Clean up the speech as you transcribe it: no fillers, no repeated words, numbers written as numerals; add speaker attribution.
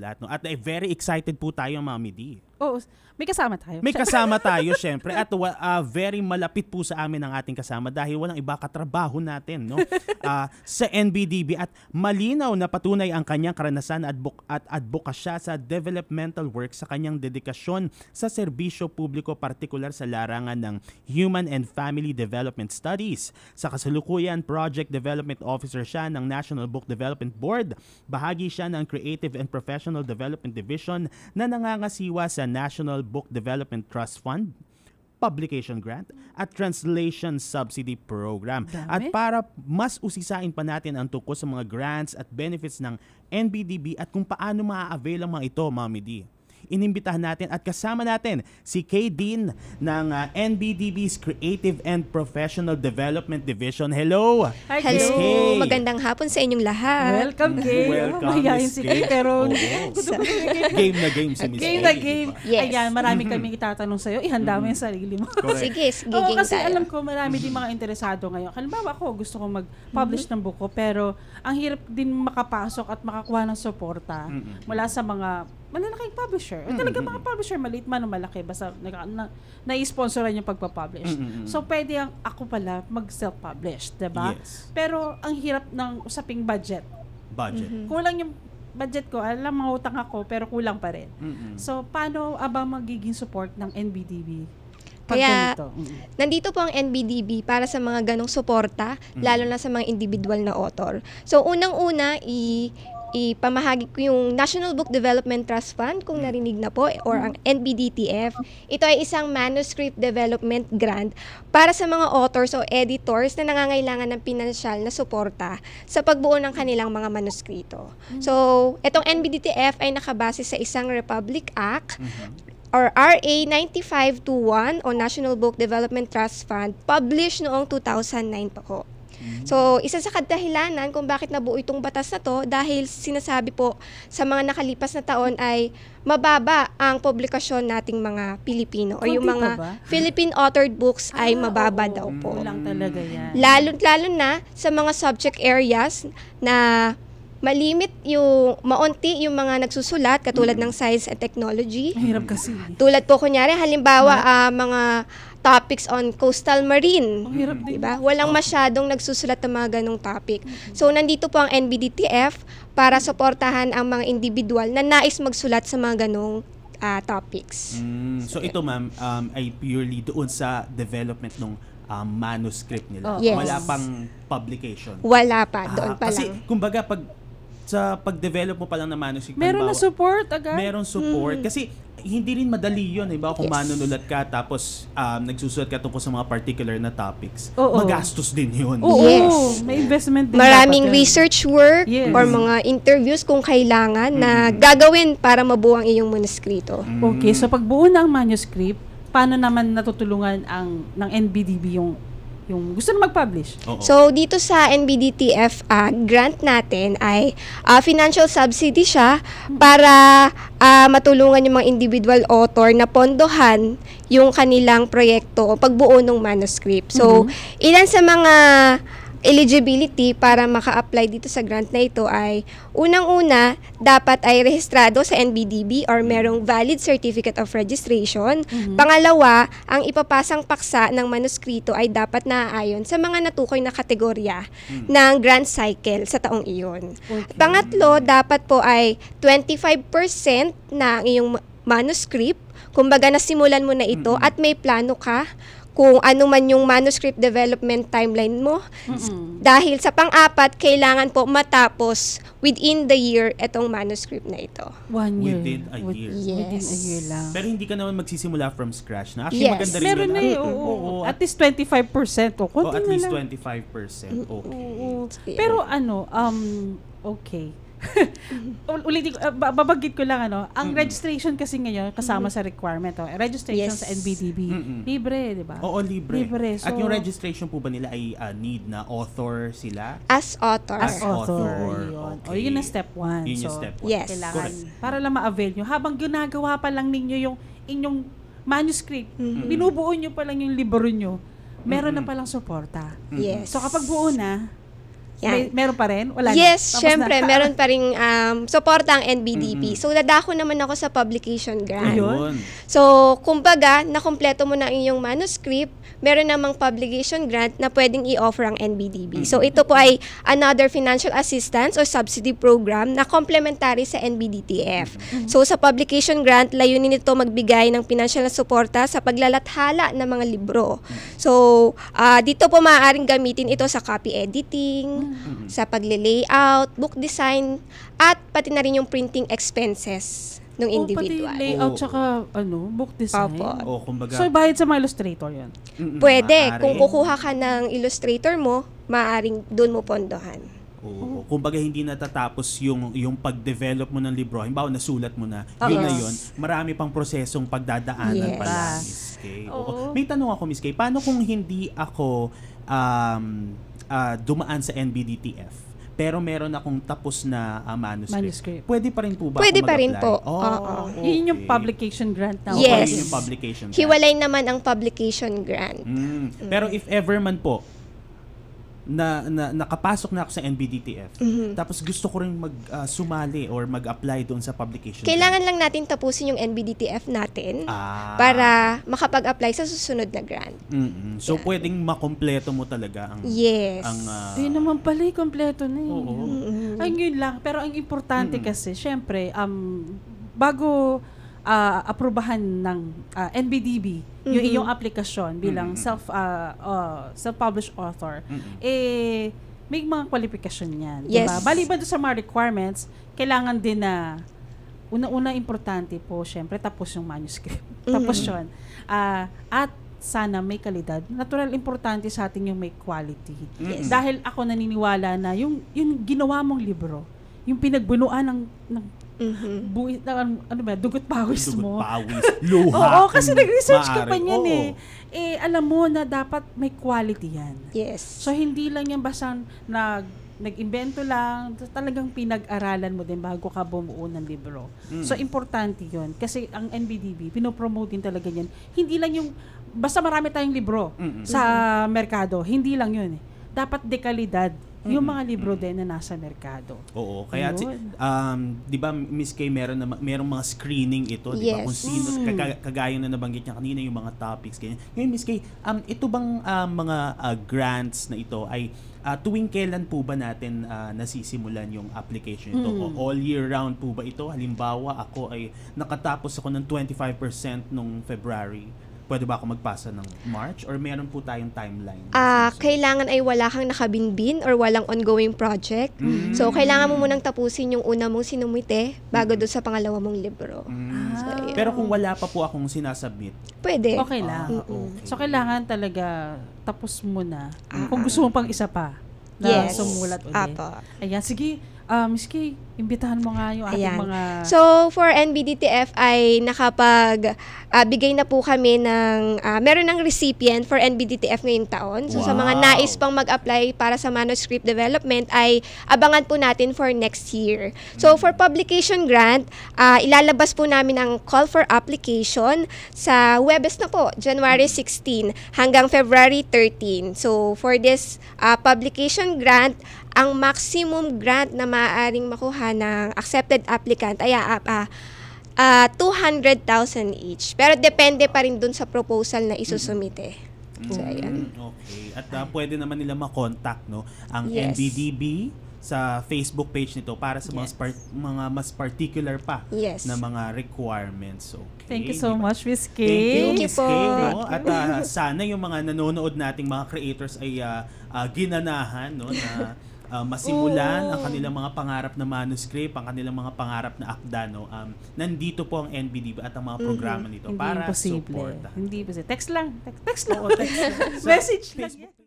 Speaker 1: magsulat. No? At very excited po tayo, Mami D.
Speaker 2: Oo, may kasama tayo.
Speaker 1: May kasama tayo, syempre. At very malapit po sa amin ang ating kasama dahil walang iba katrabaho natin no? Sa NBDB. At malinaw na patunay ang kanyang karanasan at advokasya sa developmental work sa kanyang dedikasyon sa serbisyo publiko, partikular sa larangan ng Human and Family Development Studies. Sa kasalukuyan, Project Development Officer siya ng National Book Development Board. Bahagi siya ng Creative and Professional Development Division na nangangasiwa sa National Book Development Trust Fund, Publication Grant at Translation Subsidy Program.
Speaker 2: Dami.
Speaker 1: At para mas usisain pa natin ang tungkol sa mga grants at benefits ng NBDB at kung paano maa-avail ang mga ito, Mami D, inimbitahan natin at kasama natin si Kay Dean ng NBDB's Creative and Professional Development Division. Hello!
Speaker 2: Hi,
Speaker 3: Hello!
Speaker 2: Kay.
Speaker 3: Magandang hapon sa inyong lahat.
Speaker 2: Welcome, Kay.
Speaker 1: Welcome,
Speaker 2: Mahihayin
Speaker 1: Miss
Speaker 2: si Kay,
Speaker 1: Kay.
Speaker 2: pero
Speaker 1: Game na game si Miss
Speaker 2: game
Speaker 1: Kay,
Speaker 2: na
Speaker 1: di
Speaker 2: game.
Speaker 1: ba?
Speaker 3: Yes.
Speaker 2: Ayan, marami kaming itatanong sa'yo. Ihanda mo yung sarili mo.
Speaker 1: Correct.
Speaker 3: Sige,
Speaker 2: Oo,
Speaker 3: game
Speaker 2: kasi
Speaker 3: tayo.
Speaker 2: alam ko marami din mga interesado ngayon. Halimbawa ako, gusto kong mag-publish ng buko, pero ang hirap din makapasok at makakuha ng suporta mula sa mga malalaking publisher. Talaga mga publisher, maliit man o malaki, basta na-sponsoran yung pagpapublish. So, pwede ako pala mag-self-publish, diba?
Speaker 1: Yes.
Speaker 2: Pero ang hirap ng usaping budget.
Speaker 1: Budget.
Speaker 2: Kulang yung budget ko, alam, mangutang ako, pero kulang pa rin. So, paano ba magiging support ng NBDB?
Speaker 3: Kaya, nandito po ang NBDB para sa mga ganong suporta, lalo na sa mga individual na author. So, unang-una, ipamahagi ko yung National Book Development Trust Fund, kung narinig na po, or ang NBDTF. Ito ay isang manuscript development grant para sa mga authors o editors na nangangailangan ng pinansyal na suporta sa pagbuo ng kanilang mga manuskrito. So, itong NBDTF ay nakabase sa isang Republic Act or RA 9521 o National Book Development Trust Fund, published noong 2009 pa po. So, isa sa kadahilanan kung bakit nabuo itong batas na to dahil sinasabi po sa mga nakalipas na taon ay mababa ang publikasyon nating mga Pilipino o yung
Speaker 2: Konti
Speaker 3: mga
Speaker 2: pa ba?
Speaker 3: Philippine authored books ay mababa daw po.
Speaker 2: Kulang talaga yan.
Speaker 3: Lalo na sa mga subject areas na malimit yung maunti yung mga nagsusulat katulad ng science and technology.
Speaker 2: Mahirap kasi.
Speaker 3: Tulad po kunyari halimbawa mga topics on coastal marine.
Speaker 2: Ang hirap din.
Speaker 3: Diba? Walang masyadong nagsusulat ng mga ganong topic. So, nandito po ang NBDTF para suportahan ang mga individual na nais magsulat sa mga ganong topics.
Speaker 1: So, ito ma'am, ay purely doon sa development ng manuscript nila.
Speaker 3: Yes.
Speaker 1: Wala pang publication.
Speaker 3: Wala pa, doon pa
Speaker 1: kasi,
Speaker 3: lang.
Speaker 1: kumbaga, sa pag-develop mo pa lang ng manuscript,
Speaker 2: Meron na support agad?
Speaker 1: Meron support. Kasi, hindi rin madali yun. Diba? Kung manunulat ka, tapos nagsusulat ka tungkol sa mga particular na topics.
Speaker 2: Oo.
Speaker 1: Magastos din yun.
Speaker 2: Oo,
Speaker 3: Yes.
Speaker 2: may investment din.
Speaker 3: Maraming
Speaker 2: dapat yan.
Speaker 3: research work
Speaker 2: Yes.
Speaker 3: or mga interviews kung kailangan na gagawin para mabuo ang iyong manuskrito.
Speaker 2: Okay, so pagbuo ng manuscript, paano naman natutulungan ng NBDB yung gusto na mag-publish?
Speaker 1: Oo.
Speaker 3: So, dito sa NBDTF grant natin ay financial subsidy siya para matulungan yung mga individual author na pondohan yung kanilang proyekto o pagbuo ng manuscript. So, ilan sa mga eligibility para maka-apply dito sa grant na ito ay unang-una, dapat ay rehistrado sa NBDB or merong valid certificate of registration. Pangalawa, ang ipapasang paksa ng manuskrito ay dapat naaayon sa mga natukoy na kategorya ng grant cycle sa taong iyon.
Speaker 2: Okay.
Speaker 3: Pangatlo, dapat po ay 25% na ang iyong manuscript, kumbaga nasimulan mo na ito at may plano ka kung ano man yung manuscript development timeline mo. Dahil sa pang-apat, kailangan po matapos within the year itong manuscript na ito.
Speaker 2: 1 year.
Speaker 1: Within a year.
Speaker 2: Within a
Speaker 3: Yes.
Speaker 2: year lang.
Speaker 1: Pero hindi ka naman magsisimula from scratch na. Actually,
Speaker 3: Yes.
Speaker 1: maganda rin
Speaker 2: Meron
Speaker 1: yun.
Speaker 2: na oo. At least 25%. O, konti
Speaker 1: at
Speaker 2: na
Speaker 1: least
Speaker 2: lang.
Speaker 1: 25%. Okay.
Speaker 2: Oo. Pero okay. Ulitin ko, babanggit ko lang ang registration kasi ngayon kasama sa requirement. Registration
Speaker 3: Yes.
Speaker 2: sa NBDB. Libre, di ba?
Speaker 1: Oo, libre.
Speaker 2: Libre.
Speaker 1: At
Speaker 2: So,
Speaker 1: yung registration po ba nila ay need na author sila?
Speaker 3: As author.
Speaker 2: as
Speaker 1: author.
Speaker 2: author. Yun.
Speaker 1: Okay.
Speaker 2: O, yun ang step 1.
Speaker 1: Yun
Speaker 2: So,
Speaker 1: yung step 1.
Speaker 3: Yes.
Speaker 2: kailangan,
Speaker 1: Correct.
Speaker 2: para lang ma-avail nyo. Habang ginagawa pa lang ninyo yung inyong manuscript, binubuo nyo pa lang yung libro nyo, meron na palang suporta.
Speaker 3: Yes.
Speaker 2: So, kapag buo na, Meron pa rin? Wala
Speaker 3: yes,
Speaker 2: na.
Speaker 3: syempre, meron pa rin suporta ang NBDP. So, dadako naman ako sa publication grant.
Speaker 1: Ayun.
Speaker 3: So, kumbaga, nakumpleto mo na iyong manuscript, meron namang publication grant na pwedeng i-offer ang NBDP. So, ito po ay another financial assistance or subsidy program na complementary sa NBDTF. So, sa publication grant, layunin nito magbigay ng financial na suporta sa paglalathala ng mga libro. So, dito po maaaring gamitin ito sa copy editing, sa pagle-layout, book design, at pati na rin yung printing expenses ng individual.
Speaker 2: Pati layout tsaka book design.
Speaker 1: Kumbaga,
Speaker 2: so, bayad sa mga illustrator yan?
Speaker 3: Pwede.
Speaker 1: Maaari.
Speaker 3: Kung kukuha ka ng illustrator mo, maaaring doon mo pondohan.
Speaker 1: Kumbaga hindi natatapos yung pag-develop mo ng libro. Halimbawa, nasulat mo na. Yun na yun. Marami pang prosesong pagdadaanan pala, Miss Kay. May tanong ako, Miss Kay. Paano kung hindi ako dumaan sa NBDTF, pero meron akong tapos na manuscript. Pwede pa rin po ba
Speaker 3: Pwede
Speaker 1: ako
Speaker 3: pa rin po.
Speaker 1: Okay.
Speaker 2: Yun yung publication grant na.
Speaker 3: Yes.
Speaker 1: Yun yung publication grant.
Speaker 3: Hiwalay naman ang publication grant.
Speaker 1: Pero if ever man po, na nakapasok na ako sa NBDTF, tapos gusto ko rin sumali or mag-apply doon sa publication.
Speaker 3: Kailangan lang natin tapusin yung NBDTF natin para makapag-apply sa susunod na grant.
Speaker 1: So, pwedeng makompleto mo talaga ang...
Speaker 3: Yes.
Speaker 2: Yun naman pala, kompleto na eh. Ay, yun lang. Pero ang importante kasi, syempre, bago aprubahan ng NBDB, yung iyong aplikasyon bilang self-published author, may mga kwalifikasyon yan.
Speaker 3: Yes.
Speaker 2: Diba? Baliban doon sa mga requirements, kailangan din na una-una importante po, syempre, tapos yung manuscript. Tapos yun. At sana may kalidad. Natural, importante sa atin yung may quality.
Speaker 3: Yes.
Speaker 2: Dahil ako naniniwala na yung ginawa mong libro, yung pinagbunuan ng buwis, dugot pawis mo.
Speaker 1: Dugot pawis, luha.
Speaker 2: Oo, kasi nag-research ka pa niyan alam mo na dapat may quality yan.
Speaker 3: Yes.
Speaker 2: So, hindi lang yan basta nag-invento lang, talagang pinag-aralan mo din bago ka bumuo ng libro. So, importante yun. Kasi ang NBDB, pinopromote din talaga yan. Hindi lang yung, basta marami tayong libro sa merkado, hindi lang yun. Dapat dekalidad yung mga libro din na nasa merkado.
Speaker 1: Oo, kaya 'di ba Miss Kay, merong mga screening ito, 'di ba?
Speaker 3: Yes.
Speaker 1: Kung sino kagaya na nabanggit niya kanina yung mga topics ganyan. Ngayon Miss Kay, ito bang mga grants na ito ay tuwing kailan po ba natin nasisimulan yung application ito? O all year round po ba ito? Halimbawa, ako ay nakatapos ako ng 25% nung February. Pwede ba ako magpasa ng March? Or meron po tayong timeline?
Speaker 3: Kailangan ay wala kang nakabinbin or walang ongoing project. So, kailangan mo munang tapusin yung una mong sinumite bago doon sa pangalawa mong libro. So,
Speaker 1: pero kung wala pa po akong sinasubmit,
Speaker 3: pwede.
Speaker 2: Okay lang.
Speaker 1: Okay.
Speaker 2: So, kailangan talaga tapos mo na. Kung gusto mo pang isa pa na sumulat ulit. Ayan, sige. Miss Kay, imbitahan mo nga yung ating mga...
Speaker 3: So, for NBDTF ay bigay na po kami ng, meron ng recipient for NBDTF ngayong taon. So, sa mga nais pang mag-apply para sa manuscript development ay abangan po natin for next year. So, for publication grant, ilalabas po namin ang call for application sa Webes na po, January 16 hanggang February 13. So, for this publication grant, ang maximum grant na maaaring makuha ng accepted applicant ay 200,000 each. Pero depende pa rin dun sa proposal na isusumite. So, ayan.
Speaker 1: Okay. At pwede naman nila makontakt ang NBDB sa Facebook page nito para sa mga mas particular pa na mga requirements. Okay.
Speaker 2: Thank you so much, Miss Kay.
Speaker 3: Thank you
Speaker 1: Miss
Speaker 3: po.
Speaker 1: Kay, At sana yung mga nanonood nating mga creators ay ginanahan na masimulan ang kanilang mga pangarap na manuscript, ang kanilang mga pangarap na akda. Nandito po ang NBDB at ang mga programa nito para supportahan.
Speaker 2: Hindi imposible. Text lang. Text lang.
Speaker 1: Text lang.
Speaker 2: Message lang.